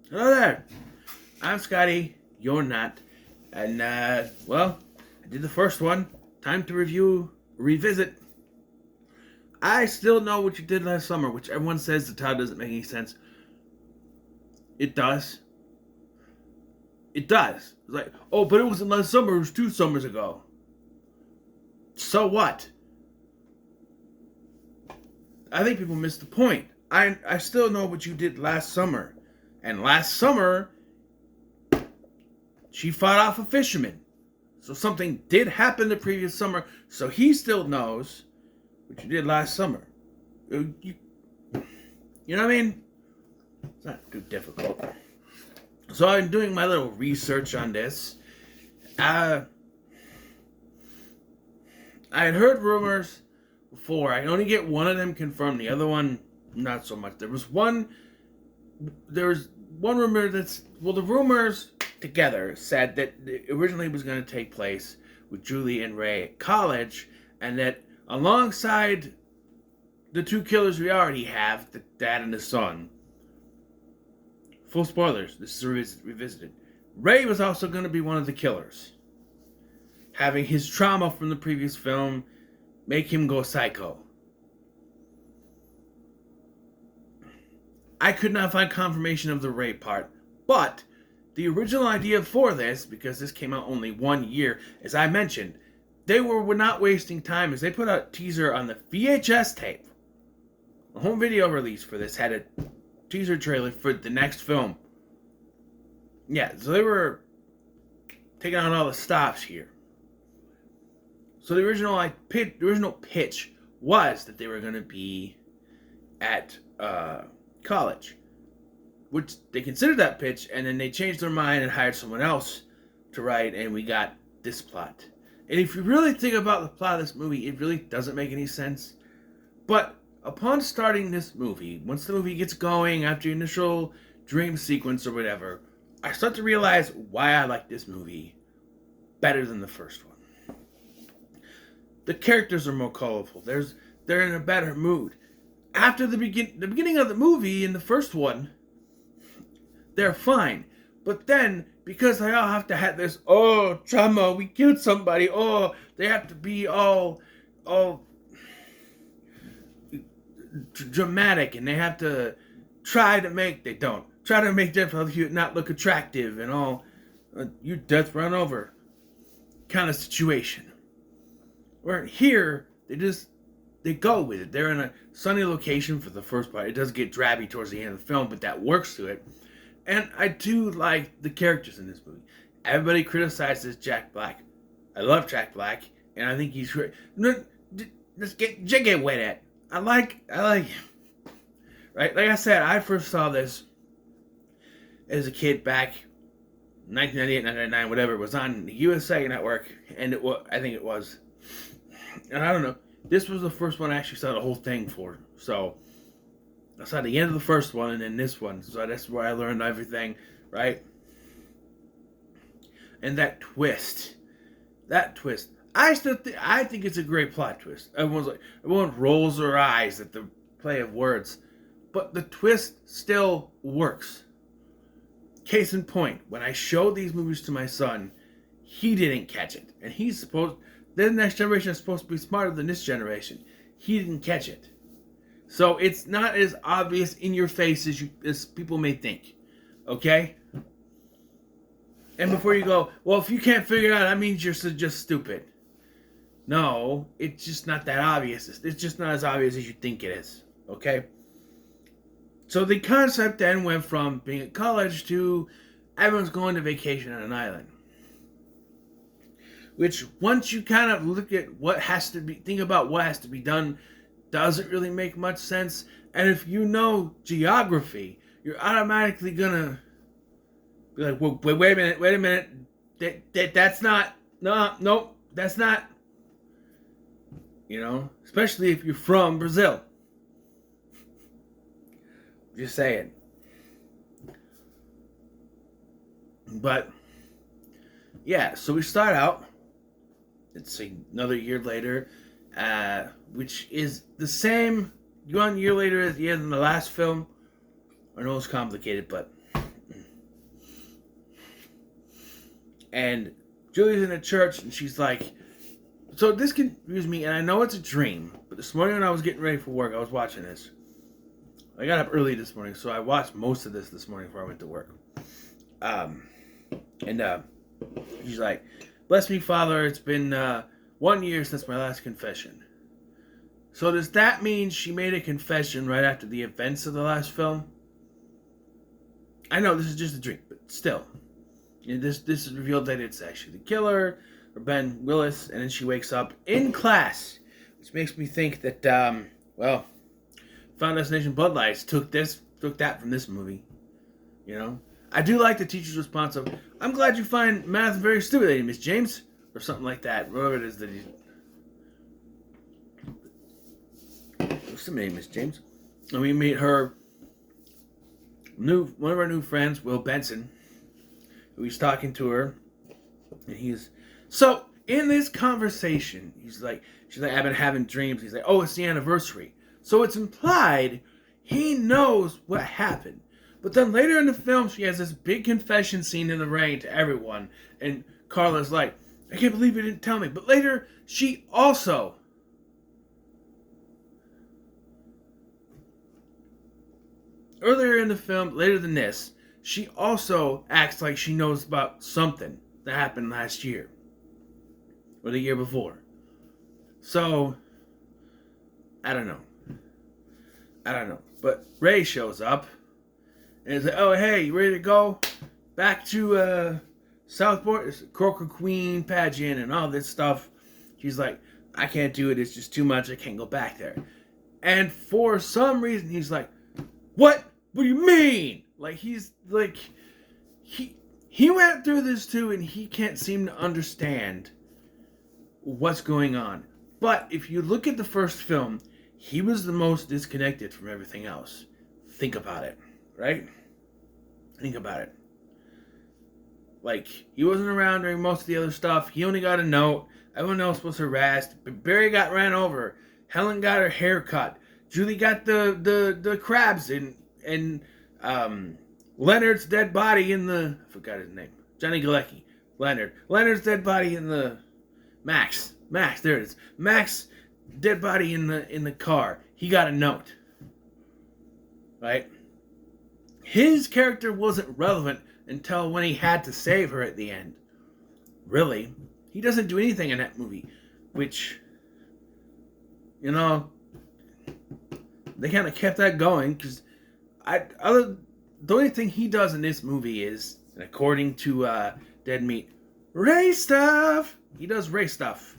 Hello there. I'm Scotty. You're not. And, well, I did the first one. Time to revisit. I still know what you did last summer, which everyone says the title doesn't make any sense. It does. It does. It's like, oh, but it wasn't last summer, it was 2 summers ago. So what? I think people miss the point. I still know what you did last summer. And last summer, she fought off a fisherman. So something did happen the previous summer, so he still knows what you did last summer. You know what I mean? It's not too difficult. So I'm doing my little research on this. I had heard rumors before. I only get one of them confirmed. The other one, not so much. There was one rumor the rumors together said that it originally was going to take place with Julie and Ray at college, and that alongside the two killers we already have, the dad and the son. Full spoilers, this is revisited. Ray was also going to be one of the killers, having his trauma from the previous film make him go psycho. I could not find confirmation of the Ray part, but the original idea for this, because this came out only 1 year, as I mentioned, they were not wasting time as they put out a teaser on the VHS tape. The home video release for this had a teaser trailer for the next film. Yeah, so they were taking on all the stops here. So the original pitch was that they were going to be at college, which they considered that pitch, and then they changed their mind and hired someone else to write, and we got this plot. And if you really think about the plot of this movie, it really doesn't make any sense. But upon starting this movie, once the movie gets going, after the initial dream sequence or whatever, I start to realize why I like this movie better than the first one. The characters are more colorful. They're in a better mood. After the beginning of the movie in the first one, they're fine. But then, because they all have to have this, oh, trauma, we killed somebody, oh, they have to be all dramatic, and they have to try to make them not look attractive and all, you death run over kind of situation. Where here, they go with it. They're in a sunny location for the first part. It does get drabby towards the end of the film, but that works to it. And I do like the characters in this movie. Everybody criticizes Jack Black. I love Jack Black, and I think he's great. Let's get jiggy with it. I like him. Right? Like I said, I first saw this as a kid back 1998, 1999, whatever. It was on the USA Network, and I think it was. And I don't know. This was the first one I actually saw the whole thing for. So I saw the end of the first one and then this one. So that's where I learned everything, right? And that twist. I think it's a great plot twist. Everyone rolls their eyes at the play of words. But the twist still works. Case in point, when I showed these movies to my son, he didn't catch it. And the next generation is supposed to be smarter than this generation. He didn't catch it. So it's not as obvious in your face as people may think. Okay? And before you go, well, if you can't figure it out, that means you're just stupid. No, it's just not that obvious. It's just not as obvious as you think it is. Okay? So the concept then went from being at college to everyone's going to vacation on an island. Which, once you kind of look at think about what has to be done, doesn't really make much sense. And if you know geography, you're automatically gonna be like, well, wait a minute. That's not, no, that's not. You know, especially if you're from Brazil. Just saying. But, yeah, so we start out. It's another year later, which is the same 1 year later as the end of the last film. I know it's complicated, but And Julie's in a church, and she's like, so this confused me, and I know it's a dream, but this morning when I was getting ready for work, I was watching this. I got up early this morning, so I watched most of this morning before I went to work. And she's like, bless me, Father, it's been 1 year since my last confession. So does that mean she made a confession right after the events of the last film? I know this is just a dream, but still. This is revealed that it's actually the killer, or Ben Willis, and then she wakes up in class, which makes me think that, Final Destination Bloodlines took that from this movie. You know? I do like the teacher's response of, I'm glad you find math very stimulating, Miss James, or something like that, whatever it is that he's... What's the name, Miss James? And we meet one of our new friends, Will Benson, who he's talking to her, and so in this conversation, she's like, I've been having dreams. He's like, oh, it's the anniversary. So it's implied he knows what happened. But then later in the film, she has this big confession scene in the rain to everyone, and Carla's like, I can't believe you didn't tell me. But later, she also... Earlier in the film, later than this, she also acts like she knows about something that happened last year. Or the year before. So, I don't know. But Ray shows up. And is like, oh, hey, you ready to go? Back to Southport? It's a Croaker Queen pageant and all this stuff. She's like, I can't do it. It's just too much. I can't go back there. And for some reason, he's like, what? What do you mean? Like, he's like, he went through this too, and he can't seem to understand what's going on. But if you look at the first film, he was the most disconnected from everything else. Think about it, right? Think about it. Like, he wasn't around during most of the other stuff. He only got a note. Everyone else was harassed. Barry got ran over. Helen got her hair cut. Julie got the crabs and Leonard's dead body in the... I forgot his name. Johnny Galecki. Leonard's dead body in the... Max, there it is. Max, dead body in the car. He got a note. Right? His character wasn't relevant until when he had to save her at the end. Really. He doesn't do anything in that movie. Which, you know, they kind of kept that going, because the only thing he does in this movie is, and according to Dead Meat, Ray stuff. He does Ray stuff.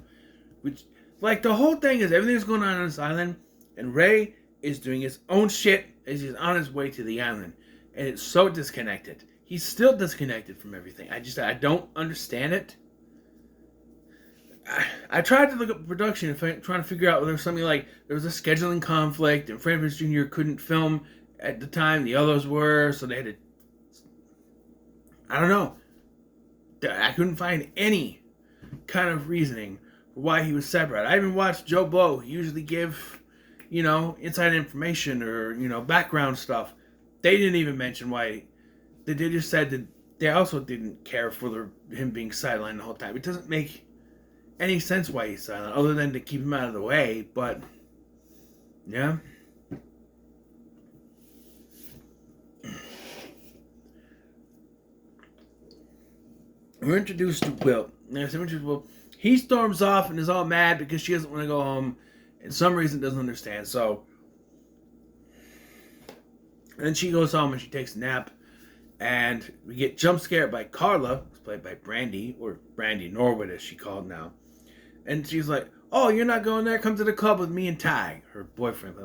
Which, like, the whole thing is everything's going on this island, and Ray is doing his own shit as he's on his way to the island. And it's so disconnected. He's still disconnected from everything. I don't understand it. I tried to look up production and trying to figure out whether something like there was a scheduling conflict and Freddie Prinze Jr. couldn't film at the time the others were, so they had to... I don't know. I couldn't find any kind of reasoning for why he was separate. I even watched Joe Blow. He usually give, inside information or, background stuff. They didn't even mention why. They just said that they also didn't care for him being sidelined the whole time. It doesn't make any sense why he's silent, other than to keep him out of the way, but, yeah. We're introduced to Will. He storms off and is all mad because she doesn't want to go home, and some reason doesn't understand, so. And then she goes home and she takes a nap, and we get jump scared by Carla, who's played by Brandy, or Brandy Norwood as she called now. And she's like, oh, you're not going there? Come to the club with me and Ty, her boyfriend, by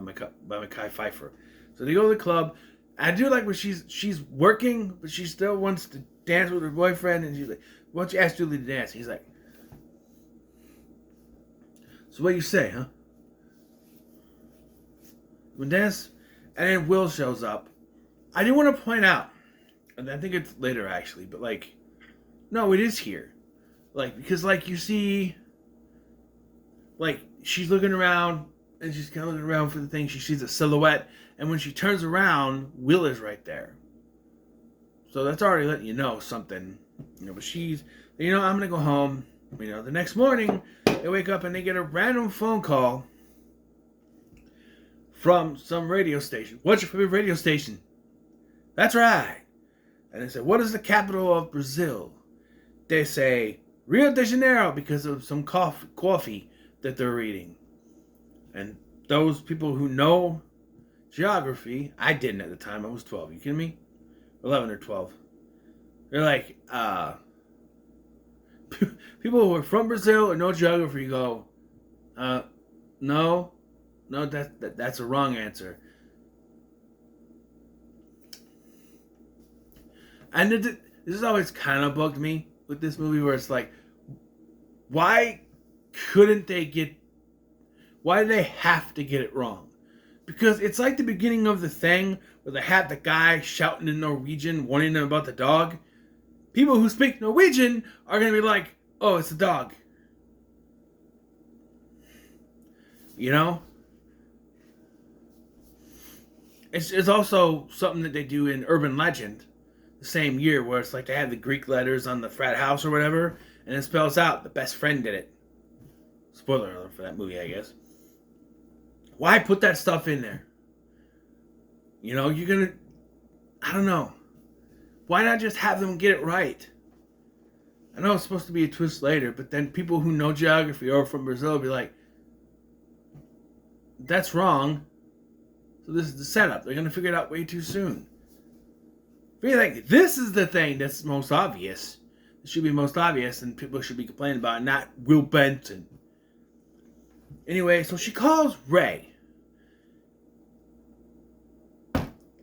Mekhi Phifer. So they go to the club. I do like when she's working, but she still wants to dance with her boyfriend. And she's like, why don't you ask Julie to dance? He's like, so what do you say, huh? You want to dance? And then Will shows up. I do want to point out, and I think it's later actually, but like, no, it is here. Like, because like you see... Like, she's looking around, and she's kind of looking around for the thing. She sees a silhouette, and when she turns around, Will is right there. So that's already letting you know something But she's, I'm gonna go home. The next morning they wake up and they get a random phone call from some radio station. What's your favorite radio station? That's right. And they say, what is the capital of Brazil? They say Rio de Janeiro because of some coffee that they're reading. And those people who know geography, I didn't at the time. I was 12. You kidding me? 11 or 12. They're like, people who are from Brazil or know geography go, no, that's a wrong answer. And this has always kind of bugged me with this movie, where it's like, why do they have to get it wrong? Because it's like the beginning of The Thing, where they had the guy shouting in Norwegian, warning them about the dog. People who speak Norwegian are going to be like, oh, it's a dog. It's also something that they do in Urban Legend the same year, where it's like they have the Greek letters on the frat house or whatever, and it spells out the best friend did it. Spoiler alert for that movie, I guess. Why put that stuff in there? I don't know. Why not just have them get it right? I know it's supposed to be a twist later, but then people who know geography or from Brazil will be like, that's wrong. So this is the setup. They're going to figure it out way too soon. Be like, this is the thing that's most obvious. It should be most obvious and people should be complaining about it, not Will Benson. Anyway, so she calls Ray.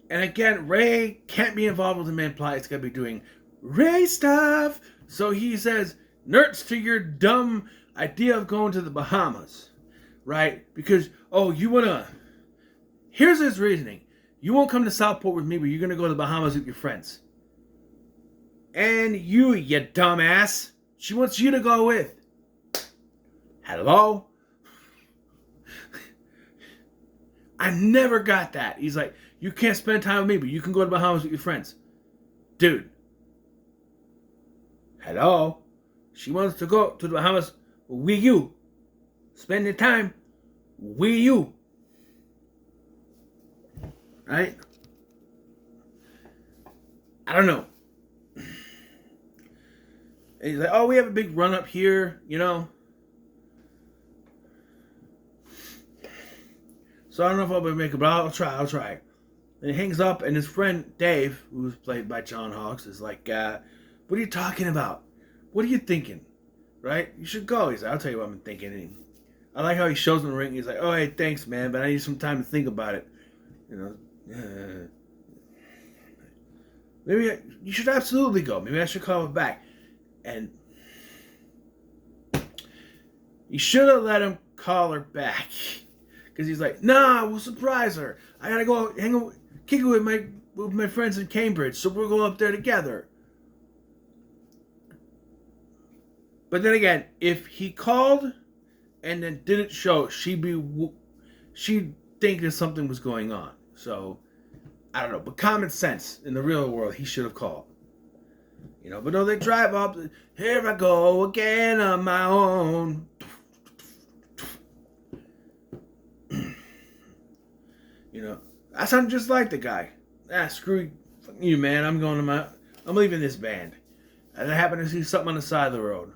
And again, Ray can't be involved with the main plot. It's going to be doing Ray stuff. So he says, nerds to your dumb idea of going to the Bahamas. Right? Because, here's his reasoning. You won't come to Southport with me, but you're going to go to the Bahamas with your friends. And you dumbass. She wants you to go with. Hello? I never got that. He's like, you can't spend time with me, but you can go to the Bahamas with your friends. Dude. Hello? She wants to go to the Bahamas with you. Spending time with you. Right? I don't know. And he's like, oh, we have a big run up here, So I don't know if I'll be able to make it, but I'll try. And he hangs up, and his friend Dave, who's played by John Hawkes, is like, what are you talking about? What are you thinking? Right? You should go. He's like, I'll tell you what I'm thinking. And I like how he shows him the ring. He's like, oh, hey, thanks, man, but I need some time to think about it. Maybe you should absolutely go. Maybe I should call him back. And you should have let him call her back. Because he's like, nah, we'll surprise her. I gotta go kick it with my friends in Cambridge, so we'll go up there together. But then again, if he called and then didn't show, she'd think that something was going on. So, I don't know. But common sense, in the real world, he should have called. But no, they drive up. Here I go again on my own. I sound just like the guy. Screw you, man. I'm leaving this band. And I happen to see something on the side of the road.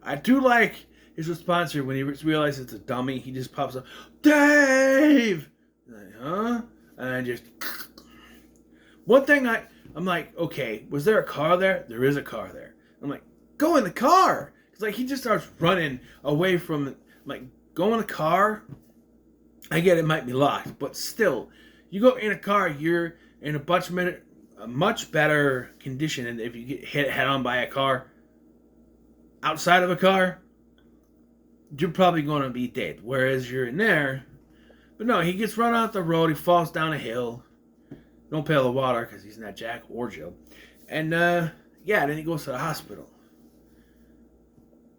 I do like his response here when he realizes it's a dummy. He just pops up, Dave! Like, huh? And just... One thing I'm like, okay, was there a car there? There is a car there. I'm like, go in the car! It's he just starts running away from, go in the car. I get it might be locked, but still, you go in a car, you're in a much better condition than if you get hit head on by a car. Outside of a car, you're probably going to be dead. Whereas you're in there, but no, he gets run off the road, he falls down a hill. No pail of water because he's not Jack or Jill. And, then he goes to the hospital.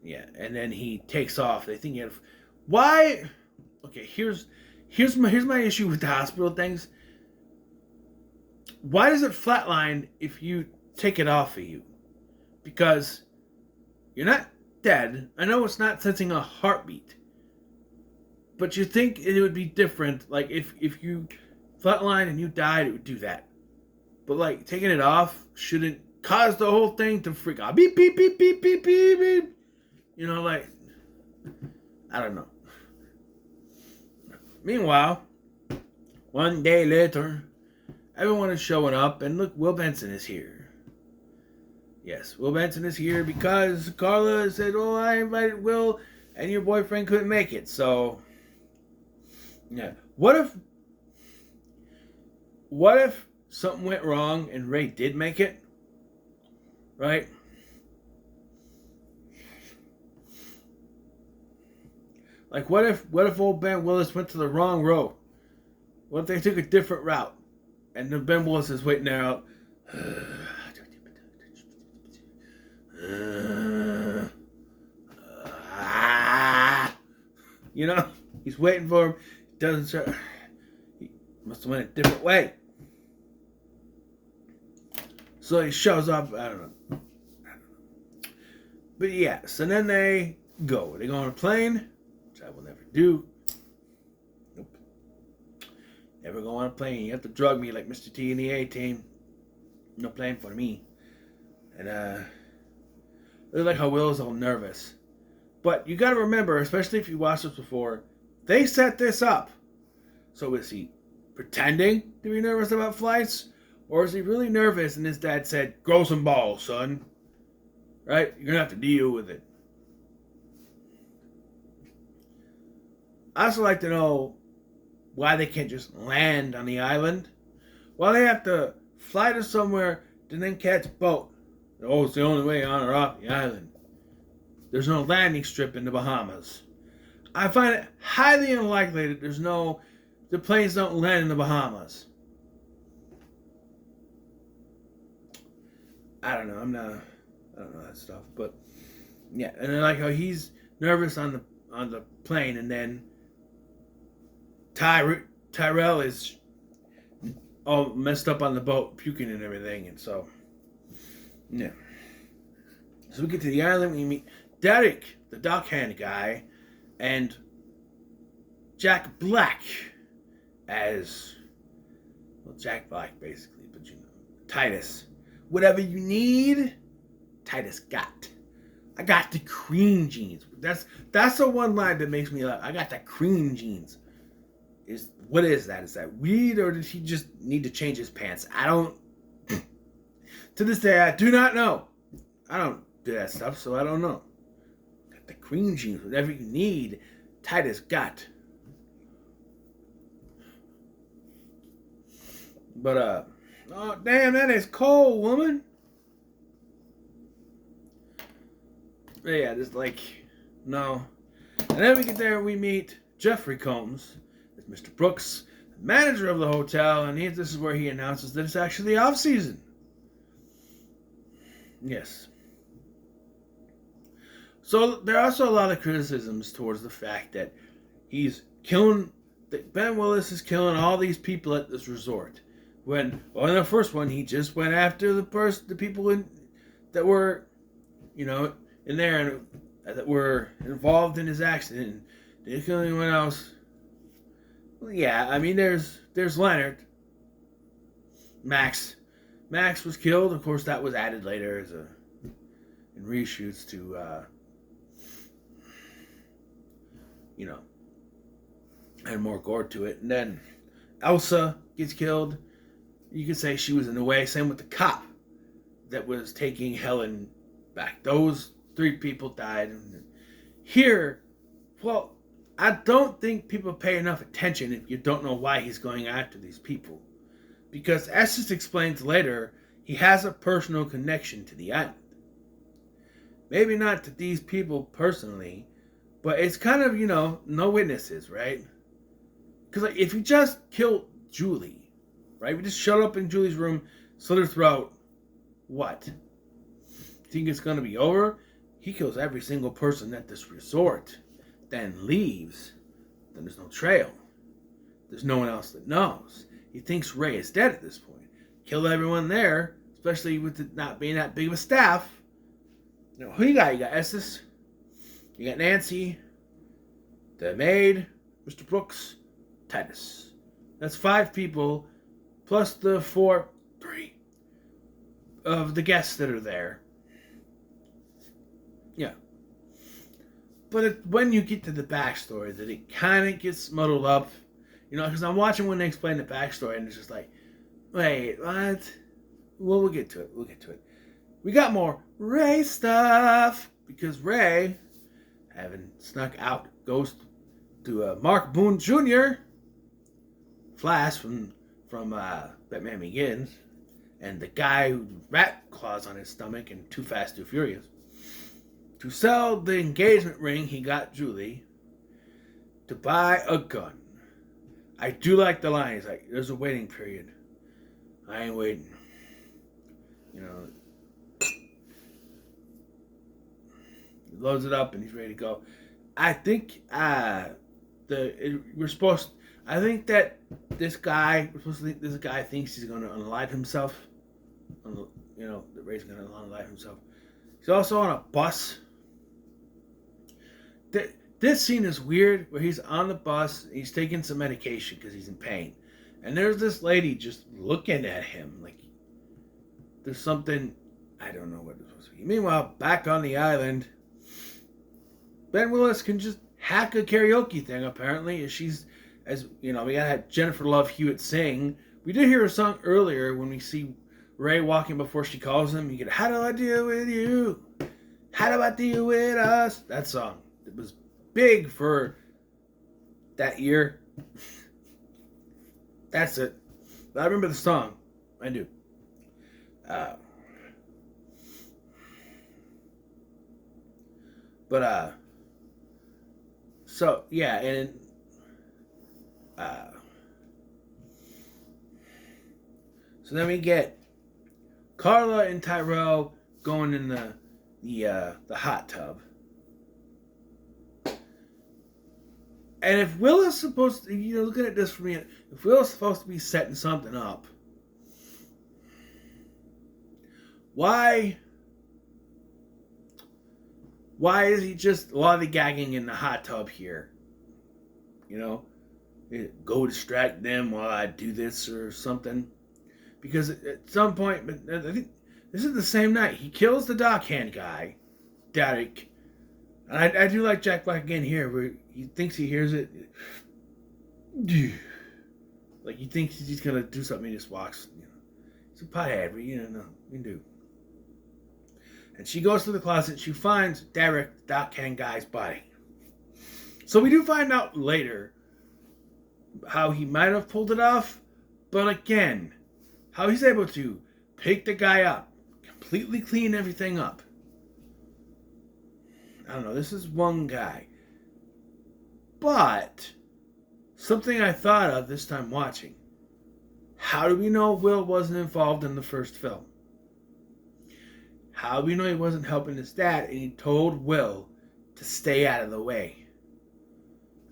Yeah, and then he takes off. They think why? Okay, here's my issue with the hospital things. Why does it flatline if you take it off of you? because you're not dead. I know it's not sensing a heartbeat, but you think it would be different. Like if you flatline and you died, it would do that. But like taking it off shouldn't cause the whole thing to freak out. Beep beep beep beep beep beep beep. You know, like I don't know. Meanwhile, one day later, everyone is showing up, and look, Will Benson is here. Yes, Will Benson is here because Carla said, "Oh, I invited Will, and your boyfriend couldn't make it." So, yeah. What if something went wrong and Ray did make it? Right? Like, what if old Ben Willis went to the wrong road? What if they took a different route? And then Ben Willis is waiting there out. You know? He's waiting for him. He doesn't show. He must have went a different way. So he shows up. I don't know. But yes, and then they go. They go on a plane, which I will never do. Nope. Never go on a plane. You have to drug me like Mr. T and the A-Team. No plane for me. And I like how Will's all nervous. But you got to remember, especially if you watched this before, they set this up. So is he pretending to be nervous about flights? Or is he really nervous and his dad said, grow some balls, son? Right? You're going to have to deal with it. I also like to know why they can't just land on the island. Why they have to fly to somewhere and then catch a boat. Oh, it's the only way on or off the island. There's no landing strip in the Bahamas. I find it highly unlikely that the planes don't land in the Bahamas. I don't know. I don't know that stuff, but yeah. And I like how he's nervous on the plane, and then Tyrell is all messed up on the boat, puking and everything, and so yeah. So we get to the island. We meet Derek, the dockhand guy, and Jack Black as Jack Black basically, but Titus. Whatever you need, Titus got. I got the cream jeans. That's the one line that makes me laugh. I got the cream jeans. What is that? Is that weed, or did he just need to change his pants? I don't. To this day, I do not know. I don't do that stuff, so I don't know. Got the cream jeans. Whatever you need, Titus got. But oh damn, that is cold, woman. But yeah, just like no. And then we get there, we meet Jeffrey Combs, as Mr. Brooks, the manager of the hotel, and this is where he announces that it's actually off season. Yes. So there are also a lot of criticisms towards the fact that that Ben Willis is killing all these people at this resort. In the first one, he just went after the people that were, in there and that were involved in his accident. Didn't kill anyone else. Well, yeah, I mean, there's Leonard. Max was killed. Of course, that was added later in reshoots to, add more gore to it. And then Elsa gets killed. You could say she was in the way. Same with the cop that was taking Helen back. Those 3 people died. Here, well, I don't think people pay enough attention if you don't know why he's going after these people. Because Estes explains later, he has a personal connection to the island. Maybe not to these people personally, but it's kind of, no witnesses, right? Because if you just killed Julie, right? We just showed up in Julie's room, slit her throat. What? Think it's going to be over? He kills every single person at this resort, then leaves. Then there's no trail. There's no one else that knows. He thinks Ray is dead at this point. Killed everyone there, especially with it not being that big of a staff. who you got? You got Estes, you got Nancy, the maid, Mr. Brooks, Titus. That's 5 people, plus the 3 of the guests that are there. Yeah. But when you get to the backstory, that it kind of gets muddled up. Because I'm watching when they explain the backstory, and it's just like, wait, what? Well, we'll get to it. We got more Ray stuff, because Ray, having snuck out, goes to Mark Boone Jr., Flash from Batman Begins, and the guy who rat claws on his stomach in Too Fast, Too Furious, to sell the engagement ring he got Julie to buy a gun. I do like the line. He's like, there's a waiting period. I ain't waiting. He loads it up and he's ready to go. I think I think that this guy thinks he's going to unalive himself. That Ray's going to unalive himself. He's also on a bus. This scene is weird, where he's on the bus, he's taking some medication because he's in pain. And there's this lady just looking at him like there's something, I don't know what it's supposed to be. Meanwhile, back on the island, Ben Willis can just hack a karaoke thing, apparently. We gotta have Jennifer Love Hewitt sing. We did hear a song earlier when we see Ray walking before she calls him. You get, how do I deal with you? How do I deal with us? That song. It was big for that year. That's it. But I remember the song. I do. So yeah, and so then we get Carla and Tyrell going in the hot tub. And if Will is supposed to, looking at this for me, if Will is supposed to be setting something up, why is he just lollygagging in the hot tub here? Go distract them while I do this or something. Because at some point, I think this is the same night, he kills the dockhand guy, Derek. And I do like Jack Black again here, where he thinks he hears it. Like he thinks he's going to do something, he just walks. He's a pothead, but you can do. And she goes to the closet, she finds Derek, the dockhand guy's body. So we do find out later how he might have pulled it off, but again, how he's able to pick the guy up, completely clean everything up. I don't know, this is one guy. But something I thought of this time watching. How do we know Will wasn't involved in the first film? How do we know he wasn't helping his dad and he told Will to stay out of the way?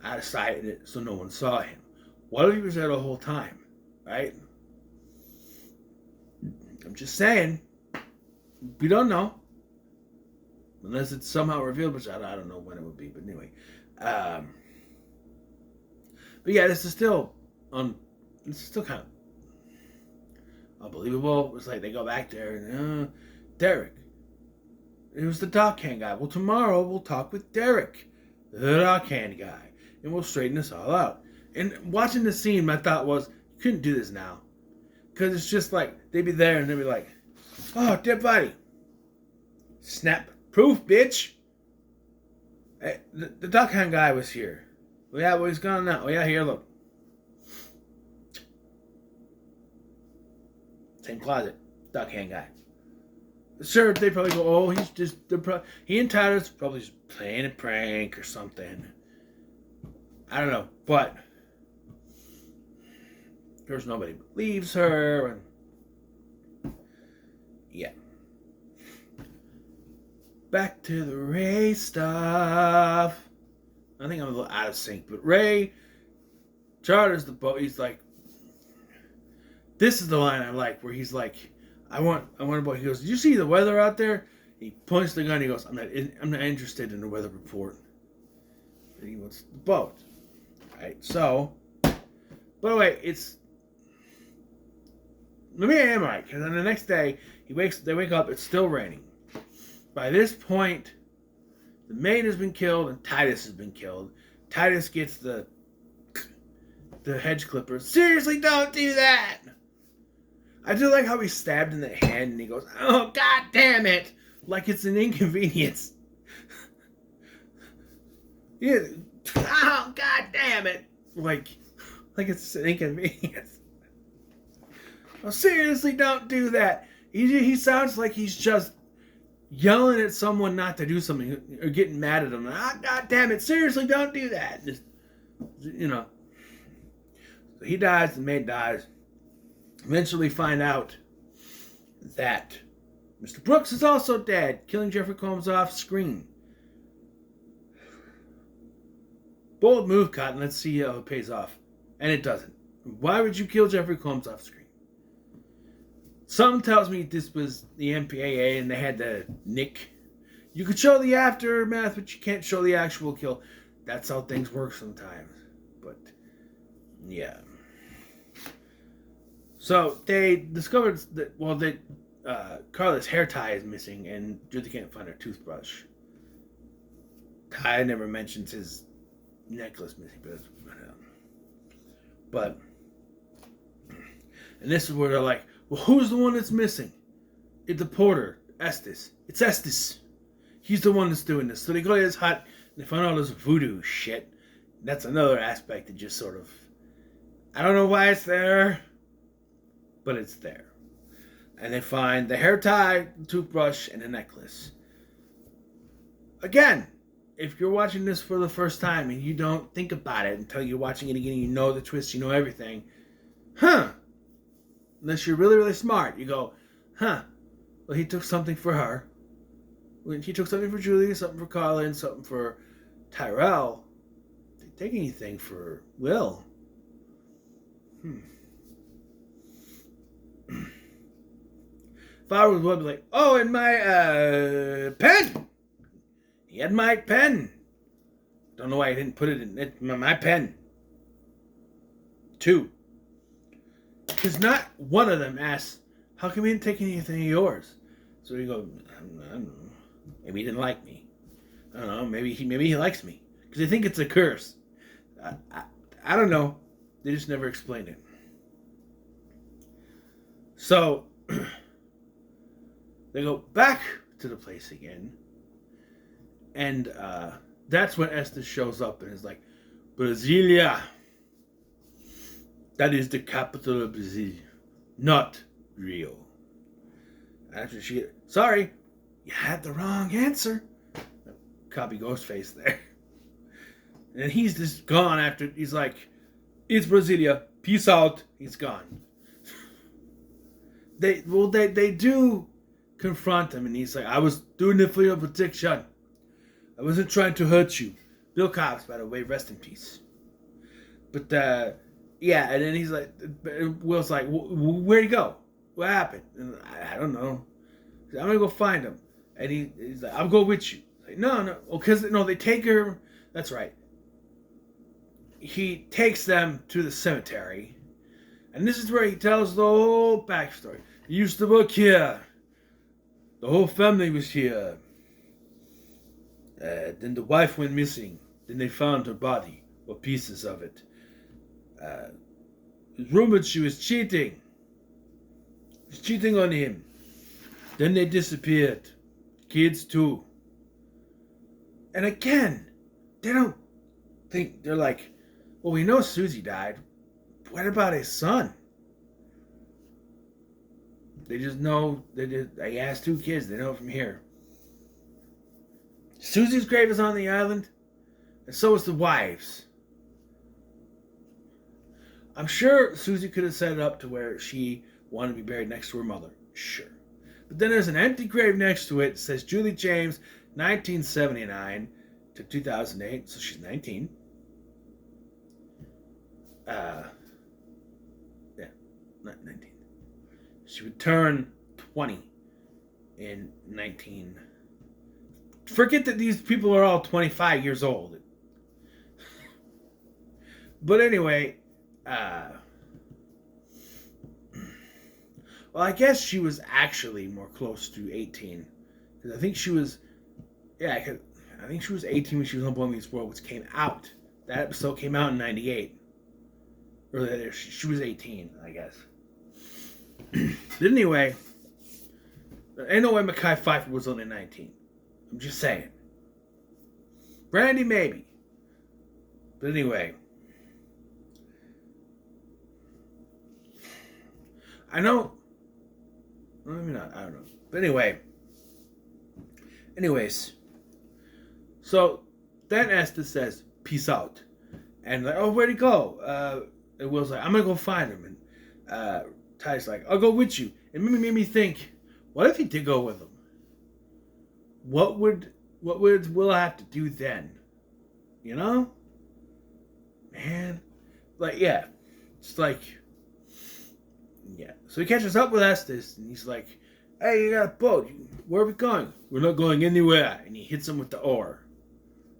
Out of sight so no one saw him. What if he was there the whole time? Right? I'm just saying. We don't know. Unless it's somehow revealed, which I don't know when it would be, but anyway. But yeah, this is still kind of unbelievable. It's like they go back there and Derek. It was the dockhand guy. Well, tomorrow we'll talk with Derek, the dockhand guy, and we'll straighten this all out. And watching the scene, my thought was, you couldn't do this now. Because it's just like, they'd be there and they'd be like, oh, dead body. Snap. Proof, bitch. Hey, the dockhand guy was here. Well, yeah, well, he's gone now. Oh, yeah, here, look. Same closet. Dockhand guy. Sure, they probably go, oh, he's just, he and Tyler's probably just playing a prank or something. I don't know, but there's nobody believes her, and yeah. Back to the Ray stuff. I think I'm a little out of sync, but Ray charters the boat. He's like, this is the line I like, where he's like, I want a boat. He goes, did you see the weather out there? He points the gun. He goes, I'm not interested in the weather report. And he wants the boat. Right. So, by the way, let me am right, because on the next day they wake up. It's still raining. By this point, the maid has been killed and Titus has been killed. Titus gets the hedge clippers. Seriously, don't do that! I do like how he's stabbed in the hand and he goes, oh, god damn it! Like it's an inconvenience. Yeah. Oh, god damn it! Like it's an inconvenience. Oh, seriously, don't do that. He sounds like he's just yelling at someone not to do something or getting mad at them. God damn it! Seriously, don't do that. Just, So he dies. The maid dies. Eventually, find out that Mr. Brooks is also dead, killing Jeffrey Combs off screen. Bold move, Cotton. Let's see how it pays off. And it doesn't. Why would you kill Jeffrey Combs off screen? Something tells me this was the MPAA and they had to nick. You could show the aftermath, but you can't show the actual kill. That's how things work sometimes. But, yeah. So, they discovered that, Carla's hair tie is missing and Julie can't find her toothbrush. Ty never mentions his necklace missing, but and this is where they're like, well, who's the one that's missing? It's the porter, Estes. It's Estes. He's the one that's doing this. So they go to his hut and they find all this voodoo shit. That's another aspect that just sort of, I don't know why it's there, but it's there. And they find the hair tie, the toothbrush, and a necklace. Again, if you're watching this for the first time and you don't think about it until you're watching it again and you know the twist, you know everything, unless you're really, really smart, you go, well, he took something for her. He took something for Julie, something for Carla, and something for Tyrell. Did he take anything for Will? If I was, would be like, oh, and my pen. He had my pen. Don't know why he didn't put it in my pen. 2. Because not one of them asks, how come he didn't take anything of yours? So you go, I don't know. Maybe he didn't like me. I don't know. Maybe he likes me. Because they think it's a curse. I don't know. They just never explained it. So, they go back to the place again. And that's when Estes shows up and is like, Brasilia. That is the capital of Brazil. Not Rio. After she, sorry, you had the wrong answer. Copy Ghostface there. And he's just gone after, he's like, it's Brasilia. Peace out. He's gone. They do confront him and he's like, I was doing it for your protection. I wasn't trying to hurt you. Bill Cobbs, by the way, rest in peace. But, yeah, and then he's like, Will's like, where'd he go? What happened? And I don't know. I'm going to go find him. And he's like, I'll go with you. Like, no. Because, they take her. That's right. He takes them to the cemetery. And this is where he tells the whole backstory. He used to work here. The whole family was here. Then the wife went missing. Then they found her body, or pieces of it. It was rumored she was cheating. She was cheating on him. Then they disappeared. Kids too. And again, they don't think, they're like, well, we know Susie died. What about his son? They just know, they asked 2 kids, they know from here. Susie's grave is on the island, and so is the wife's. I'm sure Susie could have set it up to where she wanted to be buried next to her mother. Sure. But then there's an empty grave next to it. It says Julie James, 1979 to 2008, so she's 19. Not 19. She would turn 20 in 19. Forget that these people are all 25 years old. But anyway, well, I guess she was actually more close to 18. Because I think she was, yeah, I think she was 18 when she was on Boy Meets World, which came out. That episode came out in 98. Or she was 18, I guess. But anyway, ain't no way Mekhi Phifer was only 19. I'm just saying. Brandy, maybe. But anyway. I know. Maybe not. I don't know. But anyway. Anyways. So, then Estes says, peace out. And like, oh, where'd he go? And Will's like, I'm going to go find him. And Ty's like, I'll go with you. It made me think, what if he did go with him? What would Will have to do then? You know? Man. Like, yeah. It's like, yeah. So he catches up with Estes, and he's like, hey, you got a boat. Where are we going? We're not going anywhere. And he hits him with the oar.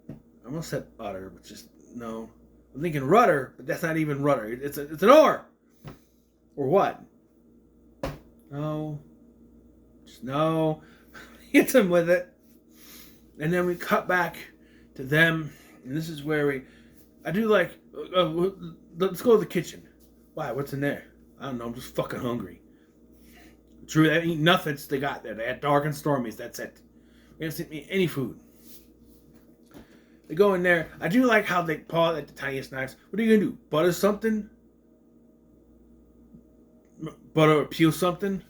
I almost said udder, but just, no. I'm thinking rudder, but that's not even rudder. It's an oar. Or what? No. Just no. Hits him with it. And then we cut back to them. And this is where I do like, let's go to the kitchen. Why? What's in there? I don't know. I'm just fucking hungry. True, they ain't nothing they got there. They had dark and stormies. That's it. We haven't sent me any food. They go in there. I do like how they paw at the tiniest knives. What are you going to do? Butter something? Butter or peel something?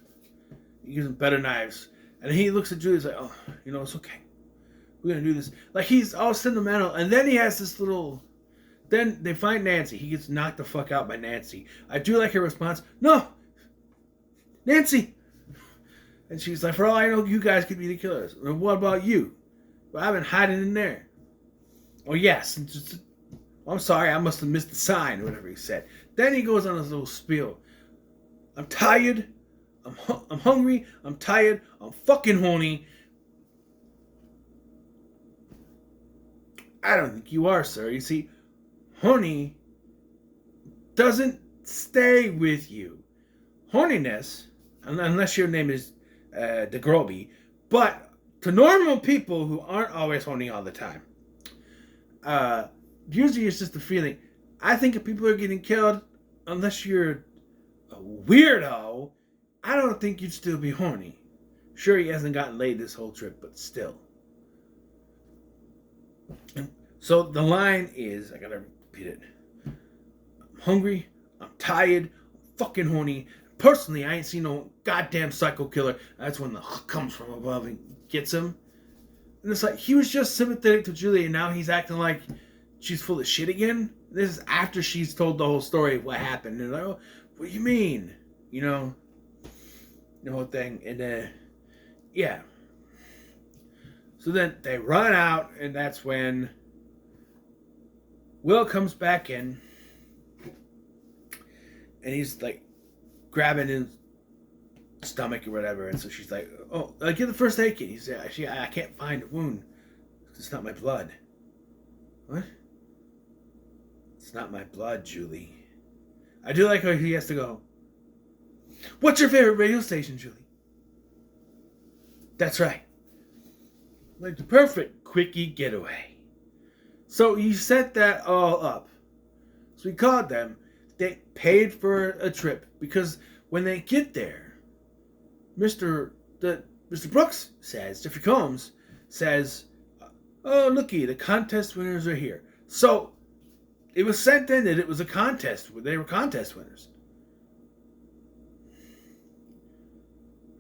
Using better knives. And he looks at Julie. He's like, oh, it's okay. We're going to do this. Like, he's all sentimental. And then he has this little... Then they find Nancy. He gets knocked the fuck out by Nancy. I do like her response. No! Nancy! And she's like, for all I know, you guys could be the killers. And what about you? Well, I've been hiding in there. Oh, yes. I'm sorry. I must have missed the sign, or whatever he said. Then he goes on his little spiel. I'm tired. I'm hungry. I'm tired. I'm fucking horny. I don't think you are, sir. You see, horny doesn't stay with you. Horniness, unless your name is DeGroby, but to normal people who aren't always horny all the time, usually it's just a feeling. I think if people are getting killed, unless you're a weirdo, I don't think you'd still be horny. Sure, he hasn't gotten laid this whole trip, but still. And so the line is, I gotta repeat it. I'm hungry, I'm tired, I'm fucking horny. Personally, I ain't seen no goddamn psycho killer. That's when the comes from above and gets him. And it's like, he was just sympathetic to Julie, and now he's acting like she's full of shit again. This is after she's told the whole story of what happened. And like, oh, what do you mean? The whole thing. And yeah. So then they run out, and that's when Will comes back in, and he's like grabbing his stomach or whatever, and so she's like, oh, get the first aid kit. He said, actually, I can't find a wound. It's not my blood. What? It's not my blood, Julie. I do like how he has to go, what's your favorite radio station, Julie? That's right. Like the perfect quickie getaway. So he set that all up. So he called them. They paid for a trip because when they get there, Mr. Brooks says, Jeffrey Combs says, oh, looky, the contest winners are here. So it was sent in that it was a contest. They were contest winners.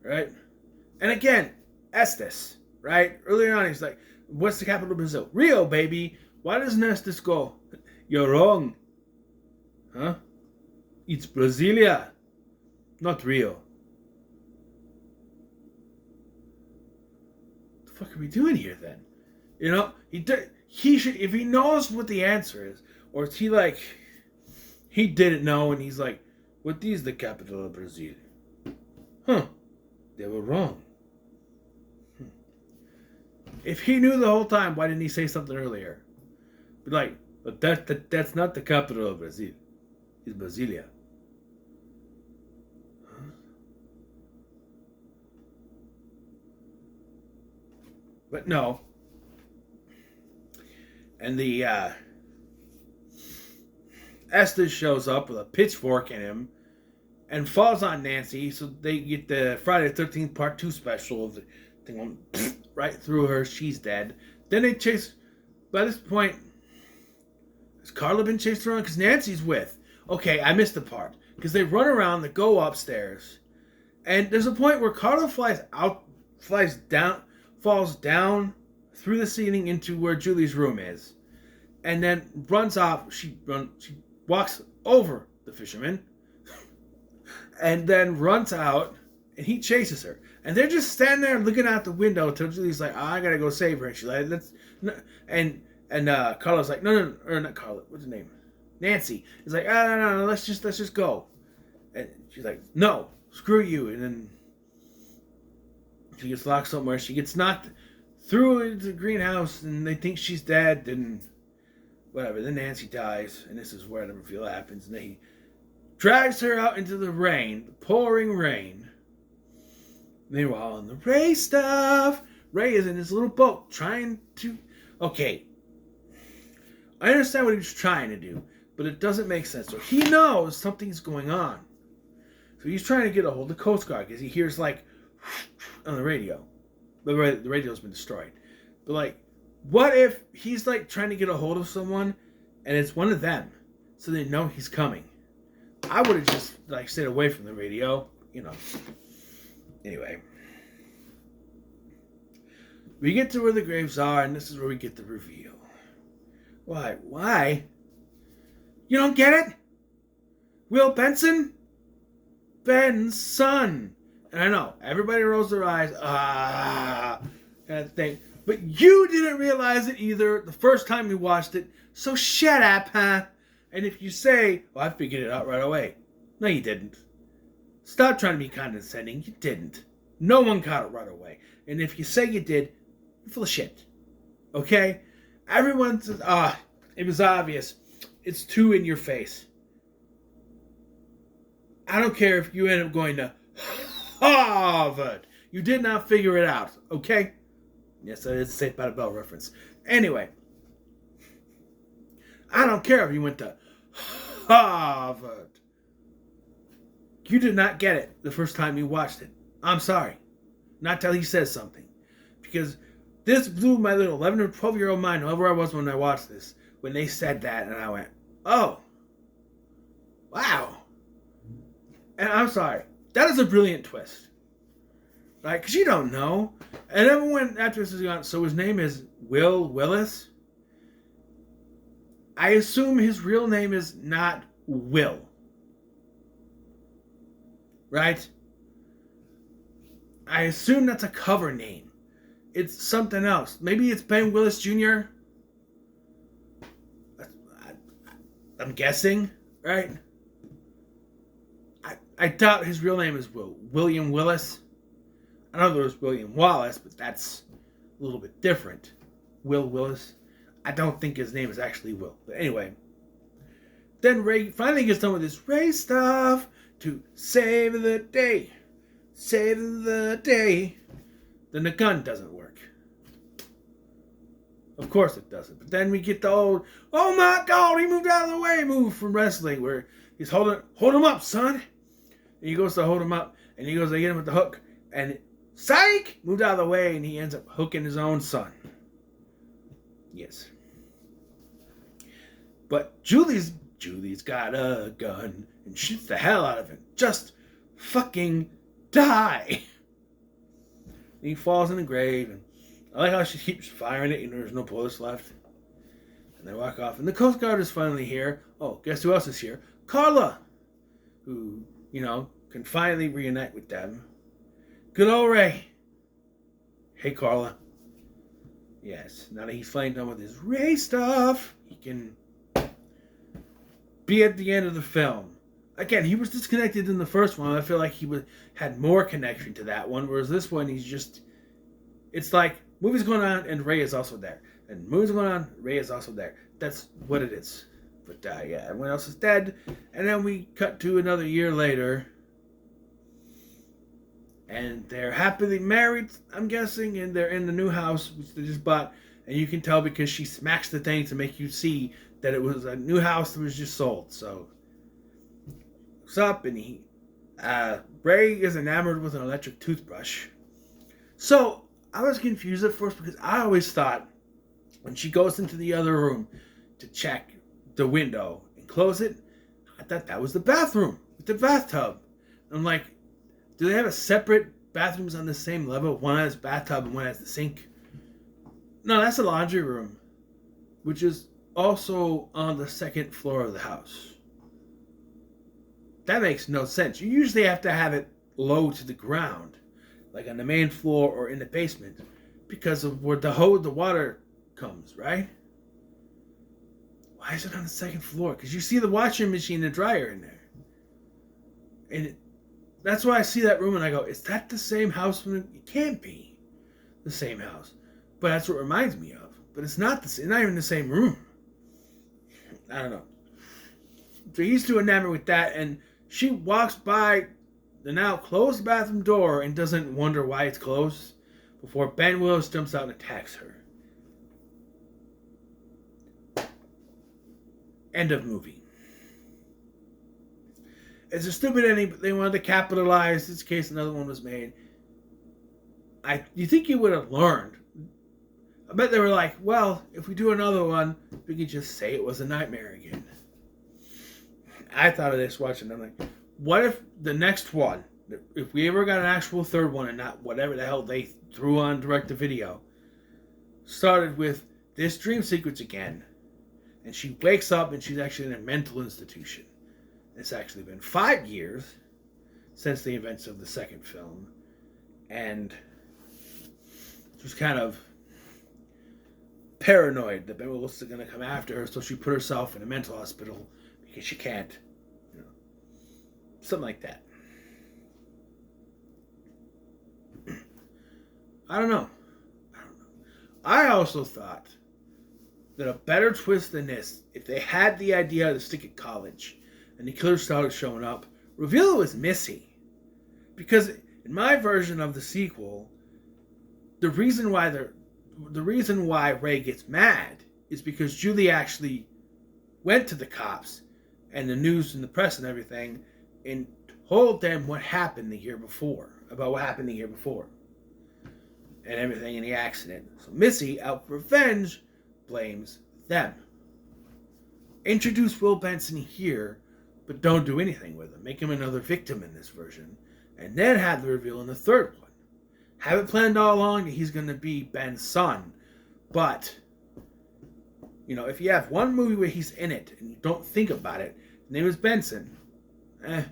Right? And again, Estes, right? Earlier on, he's like, what's the capital of Brazil? Rio, baby. Why doesn't Estes go, you're wrong. Huh? It's Brasilia, not Rio. What the fuck are we doing here then? He should, if he knows what the answer is, or is he like, he didn't know and he's like, what is the capital of Brazil? Huh. They were wrong. If he knew the whole time, why didn't he say something earlier? Be like, but that's not the capital of Brazil. It's Brasilia. But no. And the Estes shows up with a pitchfork in him and falls on Nancy, so they get the Friday the 13th Part 2 special of the thing going right through her. She's dead. Then they chase. By this point, has Carla been chased around? Because Nancy's with. Okay, I missed the part. Because they run around, they go upstairs. And there's a point where Carla falls down through the ceiling into where Julie's room is. And then runs off. She walks over the fisherman. And then runs out. And he chases her. And they're just standing there looking out the window until Julie's like, I gotta go save her. And she's like, and Carla's like, no, or not Carla, what's her name? Nancy. He's like, no, let's just go. And she's like, no, screw you. And then she gets locked somewhere. She gets knocked through into the greenhouse, and they think she's dead, and whatever. Then Nancy dies, and this is where the reveal happens. And he drags her out into the rain, the pouring rain. Meanwhile, on the Ray stuff, Ray is in his little boat trying to... Okay, I understand what he was trying to do, but it doesn't make sense. So he knows something's going on. So he's trying to get a hold of the Coast Guard because he hears, like, on the radio. But the radio's been destroyed. But, like, what if he's, like, trying to get a hold of someone and it's one of them so they know he's coming? I would have just, like, stayed away from the radio, you know. Anyway. We get to where the graves are, and this is where we get the reveal. Why? Why? You don't get it? Will Benson? Ben's son. And I know, everybody rolls their eyes, kind of thing. But you didn't realize it either the first time you watched it, so shut up, huh? And if you say, well, I figured it out right away. No, you didn't. Stop trying to be condescending. You didn't. No one caught it right away. And if you say you did, you're full of shit. Okay? Everyone says, it was obvious. It's too in your face. I don't care if you end up going to Harvard. You did not figure it out. Okay? Yes, that is a Saved by the Bell reference. Anyway. I don't care if you went to Harvard. You did not get it the first time you watched it. I'm sorry. Not till he says something. Because this blew my little 11 or 12-year-old mind, however I was when I watched this, when they said that, and I went, oh. Wow. And I'm sorry. That is a brilliant twist. Right? Because you don't know. And then when after this is gone, so his name is Will Willis. I assume his real name is not Will. Right? I assume that's a cover name. It's something else. Maybe it's Ben Willis Jr. I'm guessing, right? I doubt his real name is William Willis. I know there was William Wallace, but that's a little bit different. Will Willis. I don't think his name is actually Will. But anyway. Then Ray finally gets done with his Ray stuff to save the day. Save the day. Then the gun doesn't work. Of course it doesn't. But then we get the old, oh my God, he moved out of the way move from wrestling where he's hold him up, son. And he goes to hold him up and he goes to get him with the hook. And psych! Moved out of the way and he ends up hooking his own son. Yes. But Julie's got a gun and shoots the hell out of him. Just fucking die. And he falls in the grave. And I like how she keeps firing it. You know, there's no bullets left. And they walk off. And the Coast Guard is finally here. Oh, guess who else is here? Carla. Who, you know, can finally reunite with them. Good old Ray. Hey, Carla. Yes, now that he's finally done with his Ray stuff, he can be at the end of the film. Again, he was disconnected in the first one. I feel like he had more connection to that one, whereas this one, he's just It's like movies going on and Ray is also there, and movies going on, Ray is also there. That's what it is. But yeah, everyone else is dead, and then we cut to another year later, and they're happily married, I'm guessing, and they're in the new house which they just bought, and you can tell because she smacks the thing to make you see that it was a new house that was just sold. So, what's up? And Ray is enamored with an electric toothbrush. So I was confused at first because I always thought when she goes into the other room to check the window and close it, I thought that was the bathroom with the bathtub. I'm like, do they have a separate bathrooms on the same level? One has bathtub and one has the sink. No, that's the laundry room, which is also on the second floor of the house. That makes no sense. You usually have to have it low to the ground, like on the main floor or in the basement, because of where the water comes, right? Why is it on the second floor? Because you see the washing machine and dryer in there. And that's why I see that room and I go, is that the same house? It can't be the same house. But that's what it reminds me of. But it's not not even the same room. I don't know. So he's too enamored with that, and she walks by the now closed bathroom door and doesn't wonder why it's closed before Ben Willis jumps out and attacks her. End of movie. It's a stupid ending, but they wanted to capitalize. In this case, another one was made. You think you would have learned. I bet they were like, well, if we do another one, we could just say it was a nightmare again. I thought of this watching. I'm like, what if the next one, if we ever got an actual third one and not whatever the hell they threw on direct-to-video, started with this dream sequence again, and she wakes up and she's actually in a mental institution. It's actually been 5 years since the events of the second film, and she's kind of paranoid that Ben Willis is going to come after her, so she put herself in a mental hospital because she can't, something like that. I don't know. I also thought that a better twist than this, if they had the idea to stick at college and the killer started showing up, reveal it was Missy. Because in my version of the sequel, the reason why Ray gets mad is because Julie actually went to the cops and the news and the press and everything and told them what happened the year before, and everything in the accident. So Missy, out for revenge, blames them. Introduce Will Benson here, but don't do anything with him. Make him another victim in this version, and then have the reveal in the third one. Have it planned all along that he's going to be Ben's son, but if you have one movie where he's in it and you don't think about it, his name is Benson, and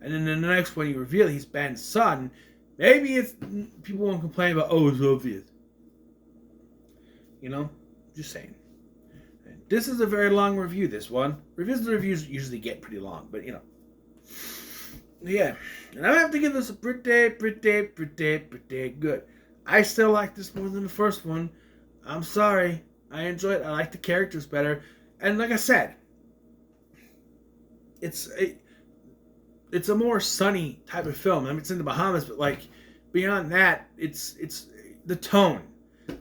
then in the next one you reveal he's Ben's son, maybe people won't complain about, it's obvious. Just saying. This is a very long review, this one. Reviews usually get pretty long, but yeah. And I have to give this a pretty good. I still like this more than the first one. I'm sorry. I enjoy it. I like the characters better. And like I said, it's a more sunny type of film. I mean, it's in the Bahamas, but beyond that, it's the tone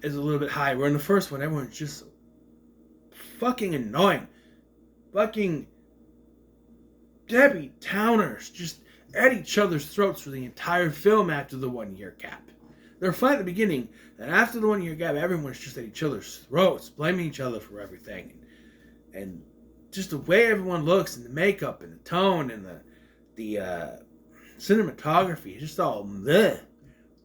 is a little bit high. Where in the first one, everyone's just fucking annoying. Fucking Debbie Downers just at each other's throats for the entire film after the 1 year gap. They're fine at the beginning, and after the 1 year gap, everyone's just at each other's throats, blaming each other for everything. And just the way everyone looks, and the makeup, and the tone, and the cinematography, just all bleh.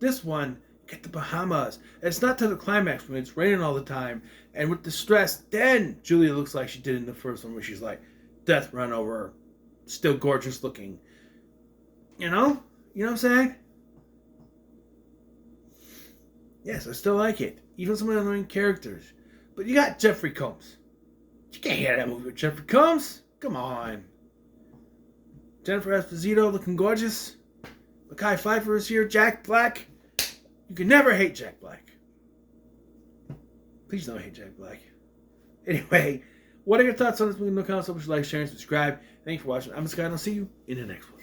This one, get the Bahamas. And it's not to the climax when it's raining all the time, and with the stress, then Julia looks like she did in the first one, where she's like, death run over her, still gorgeous looking. You know what I'm saying? Yes, I still like it. Even some of the annoying characters. But you got Jeffrey Combs. You can't hear that movie with Jeffrey Combs. Come on. Jennifer Esposito looking gorgeous. Mekhi Phifer is here. Jack Black. You can never hate Jack Black. Please don't hate Jack Black. Anyway, what are your thoughts on this movie? No comments, so much like, share, and subscribe. Thanks for watching. I'm Scott, and I'll see you in the next one.